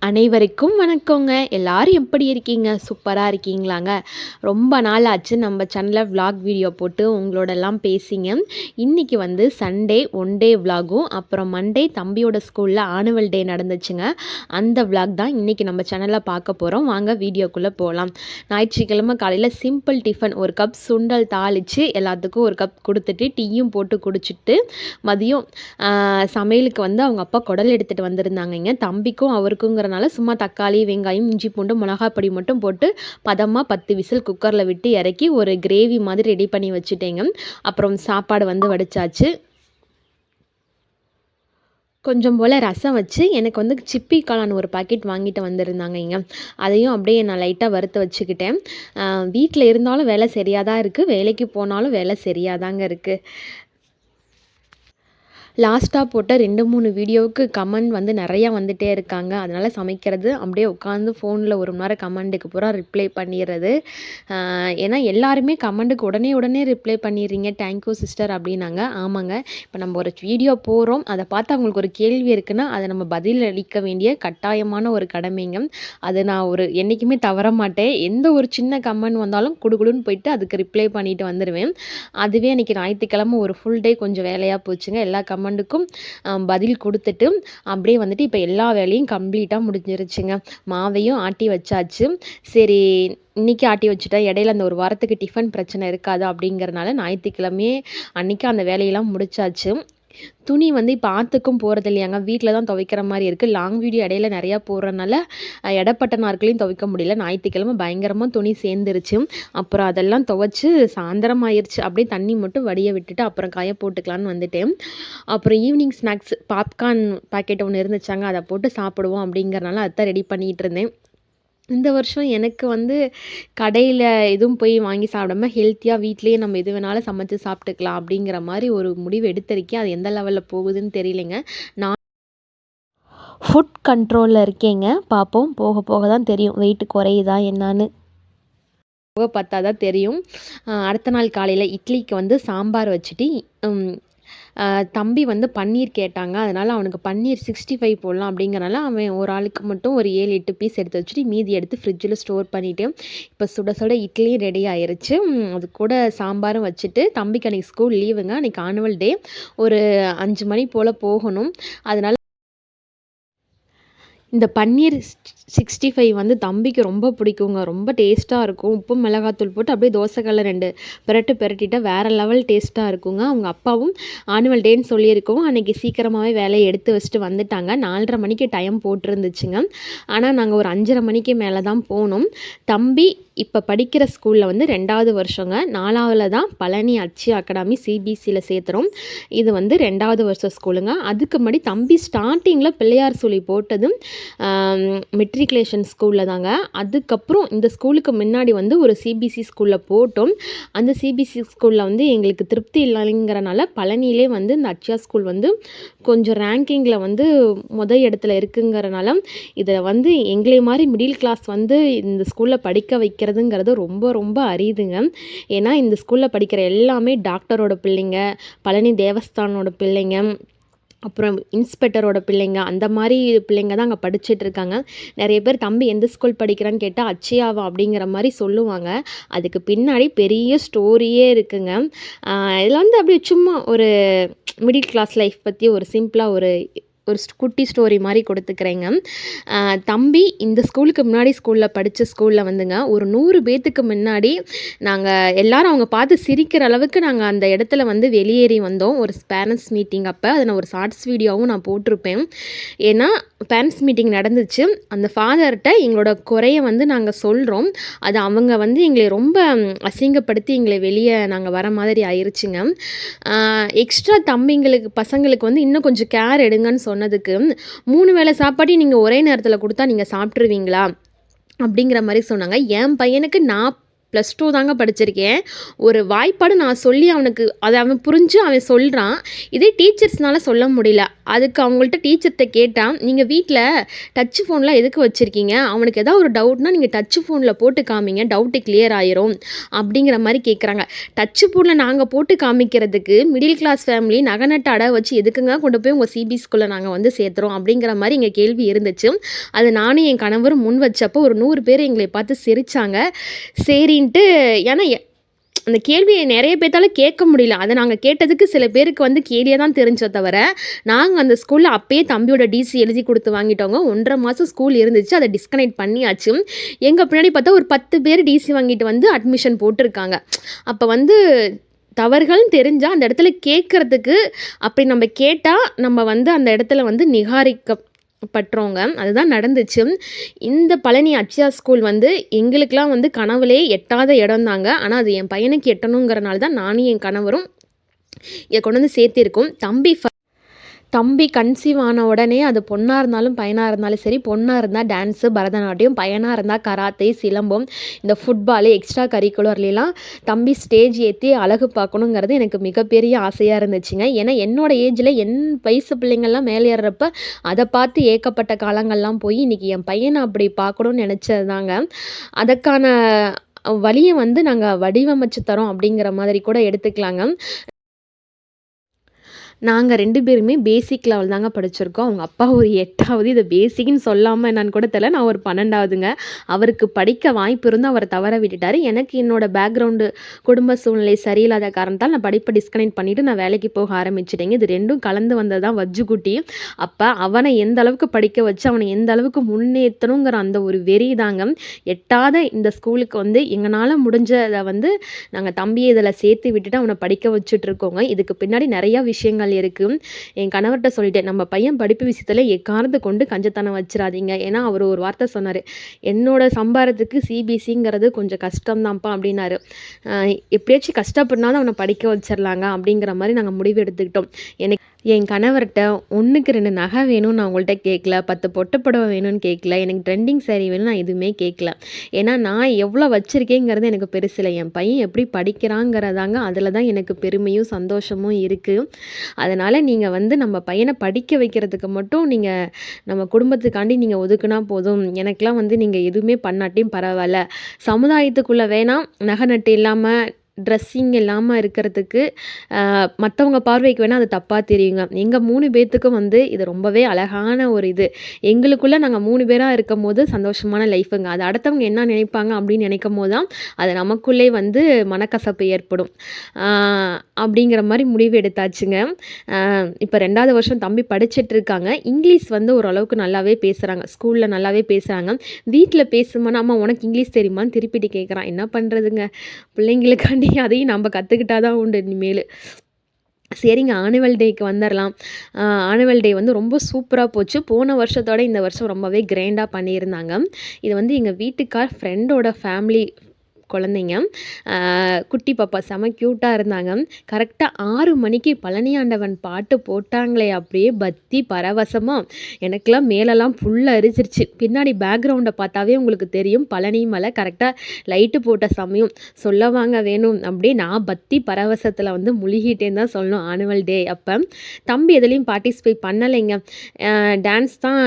அனைவருக்கும் வணக்கங்க. எல்லாரும் எப்படி இருக்கீங்க? சூப்பரா இருக்கீங்களாங்க? ரொம்ப நாள் ஆச்சு நம்ம சேனலில் விலாக் வீடியோ போட்டு உங்களோடலாம் பேசிங்க. இன்றைக்கி வந்து சண்டே ஒன் டே விலாகும், அப்புறம் மண்டே தம்பியோட ஸ்கூலில் ஆனுவல் டே நடந்துச்சுங்க. அந்த விலாக் தான் இன்றைக்கி நம்ம சேனலில் பார்க்க போகிறோம். வாங்க வீடியோக்குள்ளே போகலாம். ஞாயிற்றுக்கிழமை காலையில் சிம்பிள் டிஃபன், ஒரு கப் சுண்டல் தாளித்து எல்லாத்துக்கும் ஒரு கப் கொடுத்துட்டு டீயும் போட்டு குடிச்சிட்டு, மதியம் சமையலுக்கு வந்து அவங்க அப்பா குடல் எடுத்துகிட்டு வந்திருந்தாங்கங்க. தம்பிக்கும் அவருக்குங்கிறனால சும்மா தக்காளி, வெங்காயம், இஞ்சி பூண்டு, மிளகாப்பொடி மட்டும் போட்டு பதமாக 10 விசில் குக்கரில் விட்டு இறக்கி ஒரு கிரேவி மாதிரி ரெடி பண்ணி வச்சுட்டேங்க. அப்புறம் சாப்பாடு வந்து வடிச்சாச்சு. கொஞ்சம் போல் ரசம் வச்சு எனக்கு வந்து சிப்பி காளான் ஒரு பாக்கெட் வாங்கிட்டு வந்திருந்தாங்கங்க. அதையும் அப்படியே நான் லைட்டாக வறுத்து வச்சுக்கிட்டேன். வீட்டில் இருந்தாலும் வேலை சரியாக தான் இருக்குது, வேலைக்கு போனாலும் வேலை சரியாக தாங்க இருக்குது. லாஸ்ட்டாக போட்ட 2-3 வீடியோவுக்கு கமெண்ட் வந்து நிறையா வந்துகிட்டே இருக்காங்க. அதனால் சமைக்கிறது அப்படியே உட்காந்து ஃபோனில் ஒரு மணி நேரம் கமெண்ட்டுக்கு பூரா ரிப்ளை பண்ணிடுறது. ஏன்னா எல்லாருமே கமெண்ட்டுக்கு உடனே ரிப்ளை பண்ணிடுறீங்க, தேங்க்யூ சிஸ்டர் அப்படின்னாங்க. ஆமாங்க, இப்போ நம்ம ஒரு வீடியோ போகிறோம், அதை பார்த்து அவங்களுக்கு ஒரு கேள்வி இருக்குன்னா அதை நம்ம பதில் அளிக்க வேண்டிய கட்டாயமான ஒரு கடமைங்க. அது நான் என்றைக்குமே தவற மாட்டேன். எந்த ஒரு சின்ன கமெண்ட் வந்தாலும் குடுகுடுன்னு போயிட்டு அதுக்கு ரிப்ளை பண்ணிட்டு வந்துடுவேன். அதுவே அன்றைக்கி ஞாயிற்றுக்கிழமை ஒரு ஃபுல் டே கொஞ்சம் வேலையாக போச்சுங்க. எல்லா கமெண்ட்டுக்கும் பதில் கொடுத்துட்டு அப்படியே வந்துட்டு இப்போ எல்லா வேலையும் கம்ப்ளீட்டாக முடிஞ்சிருச்சுங்க. மாவையும் ஆட்டி வச்சாச்சு. சரி, இன்றைக்கி ஆட்டி வச்சுட்டா இடையில அந்த ஒரு வாரத்துக்கு டிஃபன் பிரச்சனை இருக்காது அப்படிங்கிறனால ஞாயிற்றுக்கிழமையே அன்றைக்கி அந்த வேலையெல்லாம் முடிச்சாச்சு. துணி வந்து இப்போ ஆற்றுக்கும் போகிறது இல்லையாங்க, வீட்டில் தான் துவைக்கிற மாதிரி இருக்குது. லாங் வீடியோ இடையில நிறையா போடுறதுனால இடப்பட்ட நாட்களையும் துவைக்க முடியல. ஞாயிற்றுக்கிழமை பயங்கரமாக துணி சேர்ந்துருச்சு. அப்புறம் அதெல்லாம் துவைச்சி சாயந்தரம் ஆயிடுச்சு. அப்படியே தண்ணி மட்டும் வடிய விட்டுட்டு அப்புறம் காய போட்டுக்கலான்னு வந்துட்டேன். அப்புறம் ஈவினிங் ஸ்நாக்ஸ் பாப்கார்ன் பாக்கெட் ஒன்று இருந்துச்சாங்க, அதை போட்டு சாப்பிடுவோம் அப்படிங்கிறனால அதான் ரெடி பண்ணிகிட்டு இருந்தேன். இந்த வருஷம் எனக்கு வந்து கடையில் எதுவும் போய் வாங்கி சாப்பிடாம ஹெல்த்தியாக வீட்லேயே நம்ம எது வேணாலும் சமைச்சு சாப்பிட்டுக்கலாம் அப்படிங்கிற மாதிரி ஒரு முடிவு எடுத்திருக்கேன். அது எந்த லெவலில் போகுதுன்னு தெரியலைங்க. நான் ஃபுட் கண்ட்ரோலில் இருக்கேங்க. பார்ப்போம், போக போக தான் தெரியும் வெயிட் குறையுதா என்னான்னு. போக பார்த்தா தான் தெரியும். அடுத்த நாள் காலையில் இட்லிக்கு வந்து சாம்பார் வச்சுட்டு தம்பி வந்து பன்னீர் கேட்டாங்க. அதனால் அவனுக்கு பன்னீர் 65 போடலாம் அப்படிங்கிறனால அவன் ஒரு ஆளுக்கு மட்டும் ஒரு 7-8 பீஸ் எடுத்து வச்சுட்டு மீதி எடுத்து ஃப்ரிட்ஜில் ஸ்டோர் பண்ணிவிட்டு இப்போ சுட சுட இட்லியும் ரெடி ஆயிருச்சு. அது கூட சாம்பாரும் வச்சுட்டு, தம்பிக்கு அன்றைக்கி ஸ்கூல் லீவுங்க, அன்றைக்கி ஆனுவல் டே. ஒரு 5 மணி போல் போகணும். அதனால் இந்த பன்னீர் 65 வந்து தம்பிக்கு ரொம்ப பிடிக்குங்க. ரொம்ப டேஸ்ட்டாக இருக்கும். உப்பு மிளகாத்தூள் போட்டு அப்படியே தோசைக்கல்ல 2 பிரட்டிட்டா வேறு லெவல் டேஸ்ட்டாக இருக்குங்க. அவங்க அப்பாவும் ஆனுவல் டேன்னு சொல்லியிருக்கோம், அன்றைக்கி சீக்கிரமாகவே வேலையை எடுத்து வச்சுட்டு வந்துட்டாங்க. 4:30 மணிக்கு டைம் போட்டிருந்துச்சுங்க. ஆனால் நாங்கள் ஒரு 5:30 மணிக்கு மேலே தான் போனோம். தம்பி இப்போ படிக்கிற ஸ்கூலில் வந்து 2வது வருஷங்க. 4ஆவதில் தான் பழனி அச்சி அகாடமி சிபிசியில் சேர்த்துறோம். இது வந்து 2வது வருஷம் ஸ்கூலுங்க. அதுக்கு முன்னாடி தம்பி ஸ்டார்டிங்கில் பிள்ளையார் சொல்லி போட்டதும் மெட்ரிகுலேஷன் ஸ்கூலில் தாங்க. அதுக்கப்புறம் இந்த ஸ்கூலுக்கு முன்னாடி வந்து ஒரு சிபிசி ஸ்கூலில் போட்டோம். அந்த சிபிசி ஸ்கூலில் வந்து எங்களுக்கு திருப்தி இல்லைங்கிறனால பழனியிலே வந்து இந்த அச்சியா ஸ்கூல் வந்து கொஞ்சம் ரேங்கிங்கில் வந்து இடத்துல இருக்குங்கிறனால இதில் வந்து எங்களை மாதிரி மிடில் கிளாஸ் வந்து இந்த ஸ்கூலில் படிக்க வைக்கிறதுங்கிறது ரொம்ப ரொம்ப அரிதுங்க. ஏன்னா இந்த ஸ்கூலில் படிக்கிற எல்லாமே டாக்டரோட பிள்ளைங்க, பழனி தேவஸ்தானோட பிள்ளைங்க, அப்புறம் இன்ஸ்பெக்டரோட பிள்ளைங்க, அந்த மாதிரி பிள்ளைங்க தான் அங்கே படிச்சுட்ருக்காங்க. நிறைய பேர் தம்பி எந்த ஸ்கூல் படிக்கிறான்னு கேட்டால் அச்சியாவா அப்படிங்கிற மாதிரி சொல்லுவாங்க. அதுக்கு பின்னாடி பெரிய ஸ்டோரியே இருக்குங்க. இதில் வந்து அப்படியே சும்மா ஒரு மிடில் கிளாஸ் லைஃப் பற்றி ஒரு சிம்பிளாக ஒரு குட்டி ஸ்டோரி மாதிரி கொடுத்துக்கிறேங்க. தம்பி இந்த ஸ்கூலுக்கு முன்னாடி ஸ்கூலில் படித்த ஸ்கூலில் வந்துங்க ஒரு 100 பேத்துக்கு முன்னாடி நாங்கள் எல்லோரும் அவங்க பார்த்து சிரிக்கிற அளவுக்கு நாங்கள் அந்த இடத்துல வந்து வெளியேறி வந்தோம். ஒரு பேரண்ட்ஸ் மீட்டிங் அப்போ அதை நான் ஒரு ஷார்ட்ஸ் வீடியோவும் நான் போட்டிருப்பேன். ஏன்னா பேரண்ட்ஸ் மீட்டிங் நடந்துச்சு. அந்த ஃபாதர்கிட்ட எங்களோட குறைய வந்து நாங்கள் சொல்கிறோம். அது அவங்க வந்து எங்களை ரொம்ப அசிங்கப்படுத்தி எங்களை வெளியே நாங்கள் வர மாதிரி ஆயிடுச்சுங்க. எக்ஸ்ட்ரா தம்பிங்களுக்கு பசங்களுக்கு வந்து இன்னும் கொஞ்சம் கேர் எடுங்கன்னு சொன்னதுக்கு 3 வேளை சாப்பாட்டையும் நீங்கள் ஒரே நேரத்தில் கொடுத்தா நீங்கள் சாப்பிட்ருவீங்களா அப்படிங்கிற மாதிரி சொன்னாங்க. என் பையனுக்கு நான் +2 தாங்க படிச்சிருக்கேன். ஒரு வாய்ப்பாடு நான் சொல்லி அவனுக்கு அதை அவன் புரிஞ்சு அவன் சொல்கிறான். இதே டீச்சர்ஸ்னால சொல்ல முடியல. அதுக்கு அவங்கள்ட்ட டீச்சர்கிட்ட கேட்டால், நீங்கள் வீட்டில் டச் ஃபோன்லாம் எதுக்கு வச்சுருக்கீங்க, அவனுக்கு ஏதாவது ஒரு டவுட்னா நீங்கள் டச் ஃபோனில் போட்டு காமிங்க, டவுட்டு கிளியர் ஆயிரும் அப்படிங்கிற மாதிரி கேட்குறாங்க. டச்சு ஃபோனில் நாங்கள் போட்டு காமிக்கிறதுக்கு மிடில் கிளாஸ் ஃபேமிலி நகை நட்டு அடை வச்சு எதுக்குங்க கொண்டு போய் உங்கள் சிபிஎஸ் ஸ்கூலில் நாங்கள் வந்து சேர்த்துறோம் அப்படிங்கிற மாதிரி இங்கே கேள்வி இருந்துச்சு. அது நானும் என் கணவரும் முன் வச்சப்போ ஒரு 100 பேர் எங்களை பார்த்து சிரித்தாங்க. சரின்ட்டு ஏன்னா அந்த கேள்வியை நிறைய பேர்த்தால கேட்க முடியல. அதை நாங்கள் கேட்டதுக்கு சில பேருக்கு வந்து கேலியாக தான் தெரிஞ்சோ தவிர, நாங்கள் அந்த ஸ்கூலில் அப்பயே தம்பியோட டிசி எழுதி கொடுத்து வாங்கிட்டோங்க. 1.5 மாதம் ஸ்கூல் இருந்துச்சு, அதை டிஸ்கனெக்ட் பண்ணியாச்சு. எங்கள் பின்னாடி பார்த்தா ஒரு 10 பேர் டிசி வாங்கிட்டு வந்து அட்மிஷன் போட்டிருக்காங்க. அப்போ வந்து தவறுகள்னு தெரிஞ்சால் அந்த இடத்துல கேட்குறதுக்கு, அப்படி நம்ம கேட்டால் நம்ம வந்து அந்த இடத்துல வந்து நிகாரிக்கப்பட்றோங்க. அதுதான் நடந்துச்சு. இந்த பழனி அச்சியா ஸ்கூல் வந்து எங்களுக்கெலாம் வந்து கனவுலே எட்டாத இடம் தாங்க. ஆனால் அது என் பையனுக்கு எட்டணுங்கிறனால தான் நானும் என் கணவரும் இங்கே கொண்டு வந்து சேர்த்திருக்கோம். தம்பி கன்சீவ் ஆன உடனே அது பொண்ணாக இருந்தாலும் பையனாக இருந்தாலும் சரி, பொண்ணாக இருந்தால் டான்ஸு, பரதநாட்டியம், பையனாக இருந்தால் கராத்தே, சிலம்பம், இந்த ஃபுட்பாலு, எக்ஸ்ட்ரா கரிக்குலர்லாம் தம்பி ஸ்டேஜ் ஏற்றி அழகு பார்க்கணுங்கிறது எனக்கு மிகப்பெரிய ஆசையாக இருந்துச்சுங்க. ஏன்னா என்னோடய ஏஜில் என் வயசு பிள்ளைங்கள்லாம் மேலே ஏறுறப்ப அதை பார்த்து ஏக்கப்பட்ட காலங்கள்லாம் போய் இன்றைக்கி என் பையனை அப்படி பார்க்கணுன்னு நினச்சது தாங்க. அதுக்கான வழியை வந்து நாங்கள் வடிவமைச்சு தரோம் அப்படிங்கிற மாதிரி கூட எடுத்துக்கலாங்க. நாங்கள் 2 பேருமே பேசிக் லெவல் தாங்க படிச்சிருக்கோம். அவங்க அப்பா ஒரு 8வது, இதை பேசிக்னு சொல்லாமல் என்னன்னு கூட தெரியல. நான் ஒரு 12வதுங்க. அவருக்கு படிக்க வாய்ப்பு இருந்தும் அவர் தவற விட்டுட்டார். எனக்கு என்னோடய பேக்ரவுண்டு குடும்ப சூழ்நிலை சரியில்லாத காரணத்தால் நான் படிப்பை டிஸ்கனெக்ட் பண்ணிவிட்டு நான் வேலைக்கு போக ஆரம்பிச்சிட்டேங்க. இது 2ம் கலந்து வந்தது தான் வஜ்ஜுக்குட்டி. அப்போ அவனை எந்த அளவுக்கு படிக்க வச்சு அவனை எந்த அளவுக்கு முன்னேற்றணுங்கிற அந்த ஒரு வெறி தாங்க. எட்டாத இந்த ஸ்கூலுக்கு வந்து எங்களால் முடிஞ்சதை வந்து நாங்கள் தம்பியை இதில் சேர்த்து விட்டுட்டு அவனை படிக்க வச்சுட்ருக்கோங்க. இதுக்கு பின்னாடி நிறையா விஷயங்கள் இருக்குது. என் கணவர்கிட்ட சொல்லிட்டேன், நம்ம பையன் படிப்பு விஷயத்தில் எக்காரணத்தை கொண்டு கஞ்சத்தனம் வச்சிடாதீங்க. ஏன்னா அவர் ஒரு வார்த்தை சொன்னார், என்னோட சம்பாரத்துக்கு சிபிசிங்கிறது கொஞ்சம் கஷ்டம்தான்ப்பா அப்படின்னாரு. எப்படியாச்சும் கஷ்டப்படனாலும் அவனை படிக்க வச்சிடலாங்க அப்படிங்கிற மாதிரி நாங்கள் முடிவு எடுத்துக்கிட்டோம். எனக்கு என் கணவர்கிட்ட 1க்கு 2 நகை வேணும்னு நான் உங்கள்கிட்ட கேட்கல, 10 பொட்டு புடவை வேணும்னு கேட்கல, எனக்கு ட்ரெண்டிங் சாரீ வேணும், நான் எதுவுமே கேட்கல. ஏன்னா நான் எவ்வளோ வச்சுருக்கேங்கிறது எனக்கு பெருசில்லை, என் பையன் எப்படி படிக்கிறாங்கிறதாங்க அதில் தான் எனக்கு பெருமையும் சந்தோஷமும் இருக்குது. அதனால் நீங்கள் வந்து நம்ம பையனை படிக்க வைக்கிறதுக்கு மட்டும் நீங்கள் நம்ம குடும்பத்துக்காண்டி நீங்கள் ஒதுக்குனா போதும். எனக்கெலாம் வந்து நீங்கள் எதுவுமே பண்ணாட்டியும் பரவாயில்ல. சமுதாயத்துக்குள்ளே வேணாம் நகை நட்டு இல்லாமல் ட்ரெஸ்ஸிங் இல்லாமல் இருக்கிறதுக்கு மற்றவங்க பார்வைக்கு வேணால் அது தப்பாக தெரியுங்க. எங்கள் 3 பேர்த்துக்கும் வந்து இது ரொம்பவே அழகான ஒரு இது. எங்களுக்குள்ளே நாங்கள் 3 பேராக இருக்கும் போது சந்தோஷமான லைஃபுங்க. அது அடுத்தவங்க என்ன நினைப்பாங்க அப்படின்னு நினைக்கும் போது தான் அது நமக்குள்ளே வந்து மனக்கசப்பு ஏற்படும். அப்படிங்கிற மாதிரி முடிவு எடுத்தாச்சுங்க. இப்போ 2வது வருஷம் தம்பி படிச்சிட்ருக்காங்க. இங்கிலீஷ் வந்து ஓரளவுக்கு நல்லாவே பேசுகிறாங்க, ஸ்கூலில் நல்லாவே பேசுகிறாங்க. வீட்டில் பேசுமானா, அம்மா உனக்கு இங்கிலீஷ் தெரியுமான்னு திருப்பிட்டு கேட்குறான். என்ன பண்ணுறதுங்க, பிள்ளைங்களுக்காண்டி அதையும் நம்ம கற்றுக்கிட்டா தான் உண்டு இனிமேல். சரிங்க, ஆனுவல் டேக்கு வந்துடலாம். ஆனுவல் டே வந்து ரொம்ப சூப்பராக போச்சு. போன வருஷத்தோட இந்த வருஷம் ரொம்பவே கிராண்டாக பண்ணியிருந்தாங்க. இது வந்து எங்கள் வீட்டுக்கார் ஃப்ரெண்டோட ஃபேமிலி குழந்தைங்க. குட்டி பாப்பா செம க்யூட்டாக இருந்தாங்க. கரெக்டாக 6 மணிக்கு பழனியாண்டவன் பாட்டு போட்டாங்களே, அப்படியே பக்தி பரவசமாக எனக்கெலாம் மேலெல்லாம் ஃபுல்லாக அரிச்சிருச்சு. பின்னாடி பேக்ரவுண்டை பார்த்தாவே உங்களுக்கு தெரியும், பழனி மலை கரெக்டாக லைட்டு போட்ட சமயம் சொல்லவாங்க வேணும். அப்படியே நான் பக்தி பரவசத்தில் வந்து முழுகிட்டேன்னு தான் சொல்லணும். ஆனுவல் டே அப்போ தம்பி எதுலேயும் பார்ட்டிசிபேட் பண்ணலைங்க. டான்ஸ் தான்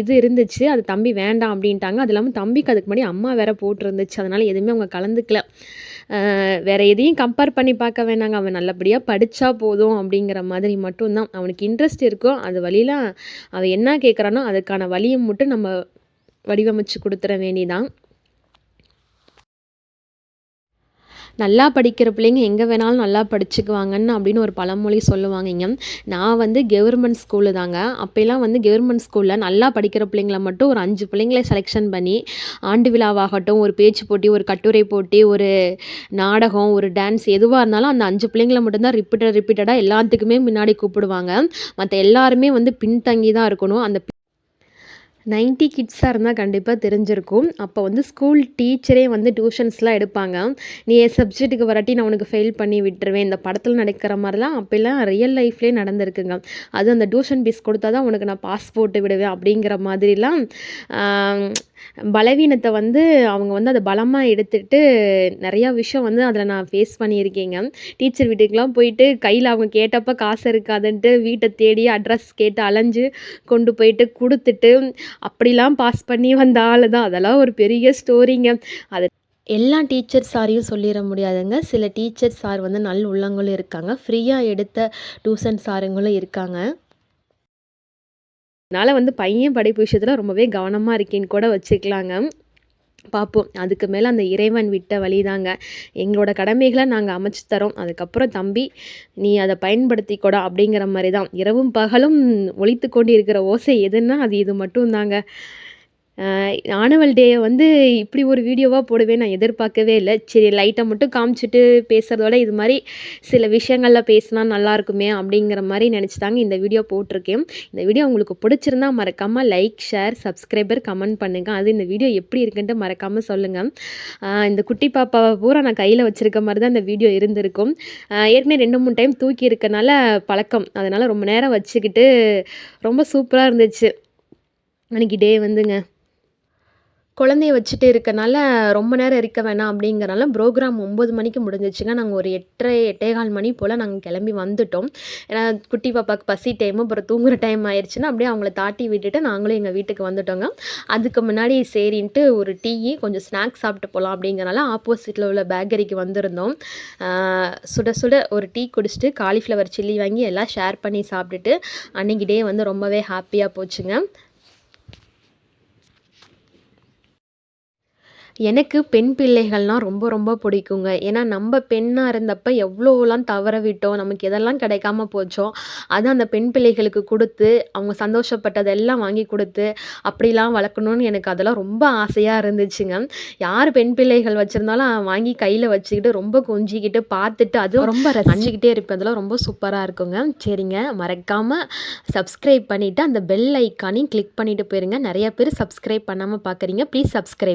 இது இருந்துச்சு, அது தம்பி வேண்டாம் அப்படின்ட்டாங்க. அது இல்லாமல் தம்பிக்கு அதுக்கு முன்னாடி அம்மா வேற போட்டிருந்துச்சு, அதனால் எதுவுமே அவங்க கலந்துக்கல. வேறு எதையும் கம்பேர் பண்ணி பார்க்க வேணாங்க, அவன் நல்லபடியாக படித்தா போதும் அப்படிங்கிற மாதிரி மட்டும்தான். அவனுக்கு இன்ட்ரெஸ்ட் இருக்கோ அது வழியில் அவன் என்ன கேட்குறானோ அதுக்கான வழியை மட்டும் நம்ம வடிவமைச்சு கொடுத்துட வேண்டிதான். நல்லா படிக்கிற பிள்ளைங்க எங்கே வேணாலும் நல்லா படிச்சுக்குவாங்கன்னு அப்படின்னு ஒரு பழமொழி சொல்லுவாங்கங்க. நான் வந்து கவர்மெண்ட் ஸ்கூலு தாங்க. அப்போலாம் வந்து கவர்மெண்ட் ஸ்கூலில் நல்லா படிக்கிற பிள்ளைங்கள மட்டும் ஒரு 5 பிள்ளைங்கள செலெக்ஷன் பண்ணி ஆண்டு விழாவாகட்டும், ஒரு பேச்சு போட்டி, ஒரு கட்டுரை போட்டி, ஒரு நாடகம், ஒரு டான்ஸ் எதுவாக இருந்தாலும் அந்த 5 பிள்ளைங்கள மட்டும்தான் ரிப்பீட்டடாக எல்லாத்துக்குமே முன்னாடி கூப்பிடுவாங்க. மற்ற எல்லாருமே வந்து பின்தங்கி தான் இருக்கணும். அந்த 90 கிட்ஸாக இருந்தால் கண்டிப்பாக தெரிஞ்சிருக்கும். அப்போ வந்து ஸ்கூல் டீச்சரே வந்து டியூஷன்ஸ்லாம் எடுப்பாங்க. நீ சப்ஜெக்ட்டுக்கு வராட்டி நான் உனக்கு ஃபெயில் பண்ணி விட்டுருவேன். இந்த படத்தில் நடக்கிற மாதிரிலாம் அப்போல்லாம் ரியல் லைஃப்லேயே நடந்திருக்குங்க. அது அந்த டியூஷன் ஃபீஸ் கொடுத்தா தான் உனக்கு நான் பாஸ் போட்டு விடுவேன் அப்படிங்கிற மாதிரிலாம் பலவீனத்த வந்து அவங்க வந்து அத பலமா எடுத்துட்டு நெறையா விஷயம் வந்து அதில நான் ஃபேஸ் பண்ணியிருக்கேங்க. டீச்சர் வீட்டுக்குலாம் போயிட்டு கையில அவங்க கேட்டப்ப காசு இருக்காதுன்ட்டு வீட்ட தேடி அட்ரஸ் கேட்டு அலைஞ்சு கொண்டு போயிட்டு குடுத்துட்டு, அப்படிலாம் பாஸ் பண்ணி வந்த ஆளு தான். அதெல்லாம் ஒரு பெரிய ஸ்டோரிங்க. அது எல்லா டீச்சர் சாரையும் சொல்லிற முடியாதுங்க. சில டீச்சர் சார் வந்து நல் உள்ளங்களும் இருக்காங்க. ஃப்ரீயா எடுத்த டியூஷன் சாருங்களும் இருக்காங்க. அதனால வந்து பையன் படிப்பு விஷயத்துல ரொம்பவே கவனமா இருக்கேன்னு கூட வச்சுக்கலாங்க. பார்ப்போம். அதுக்கு மேல அந்த இறைவன் விட்ட வழிதாங்க. எங்களோட கடமைகள நாங்க அமைச்சு தரோம். அதுக்கப்புறம் தம்பி நீ அத பயன்படுத்திக்கோடா அப்படிங்கிற மாரி தான். இரவும் பகலும் ஒலித்துக் கொண்டிருக்கிற ஓசை எதுன்னா, அது இது மட்டும் தாங்க. ஆனுவல் டே வந்து இப்படி ஒரு வீடியோவா போடுவேன்னு நான் எதிர்பார்க்கவே இல்ல. சரி லைட்டா மட்டும் காமிச்சுட்டு பேசுறதோட, இது மாரி சில விஷயங்கள்ல பேசினா நல்லாயிருக்குமே அப்படிங்கிற மாரி நெனச்சு தாங்க இந்த வீடியோ போட்டிருக்கேன். இந்த வீடியோ உங்களுக்கு பிடிச்சிருந்தா மறக்காம லைக், ஷேர், சப்ஸ்கிரைபர், கமெண்ட் பண்ணுங்க. அது இந்த வீடியோ எப்படி இருக்குன்ட்டு மறக்காம சொல்லுங்க. இந்த குட்டி பாப்பாவ பூரா நான் கையில வச்சிருக்க மாரி தான் இந்த வீடியோ இருந்திருக்கும். ஏற்கனவே 2, 3 டைம் தூக்கி இருக்கனால பழக்கம். அதனால ரொம்ப நேரம் வச்சுக்கிட்டு ரொம்ப சூப்பரா இருந்துச்சு. அன்னைக்கு டே வந்துங்க. குழந்தைய வச்சுட்டு இருக்கனால, ரொம்ப நேரம் இருக்க வேணாம் அப்படிங்கிறனால ப்ரோகிராம் 9 மணிக்கு முடிஞ்சிருச்சுங்க. நாங்க ஒரு 8:30, 8:15 மணி போல நாங்க கிளம்பி வந்துட்டோம். ஏன்னா, குட்டி பாப்பாக்கு பசி டைமு, அப்புறம் தூங்குற டைம் ஆயிருச்சுன்னா, அப்படியே அவங்கள தாட்டி விட்டுட்டு நாங்களும் எங்க வீட்டுக்கு வந்துட்டோங்க. அதுக்கு முன்னாடி சரின்ட்டு ஒரு டீயி, கொஞ்சம் ஸ்நாக்ஸ் சாப்பிட்டு போலாம் அப்படிங்கிறனால ஆப்போசிட்ல உள்ள பேக்கரிக்கு வந்திருந்தோம். ஆ சுட சுட ஒரு டீ குடிச்சிட்டு, காலிஃப்ளவர் சில்லி வாங்கி எல்லாம் ஷேர் பண்ணி சாப்பிட்டுட்டு, அன்னைக்கு டே வந்து ரொம்பவே ஹேப்பியா போச்சுங்க. எனக்கு பெண் பிள்ளைகள்னா ரொம்ப ரொம்ப பிடிக்குங்க. ஏன்னா நம்ப பெண்ணா இருந்தப்ப எவ்வளோலாம் தவற விட்டோம். நமக்கு எதெல்லாம் கிடைக்காம போச்சோ, அத அந்த பெண் பிள்ளைகளுக்கு குடுத்து, அவங்க சந்தோஷப்பட்டதெல்லாம் வாங்கி குடுத்து, அப்படிலாம் வளர்க்கணும்னு எனக்கு அதெல்லாம் ரொம்ப ஆசையா இருந்துச்சுங்க. யார் பெண் பிள்ளைகள் வச்சிருந்தாலும் வாங்கி கையில வச்சுக்கிட்டு, ரொம்ப கொஞ்சிக்கிட்டு, பார்த்துட்டு அதுவும் ரொம்ப ரசிச்சுக்கிட்டே இருப்பேன். அதெல்லாம் ரொம்ப சூப்பரா இருக்குங்க. சரிங்க, மறக்காம சப்ஸ்கிரைப் பண்ணிட்டு, அந்த பெல் ஐகானையும் கிளிக் பண்ணிட்டு போயிருங்க. நெறைய பேர் சப்ஸ்கிரைப் பண்ணாம பார்க்குறீங்க. Please subscribe.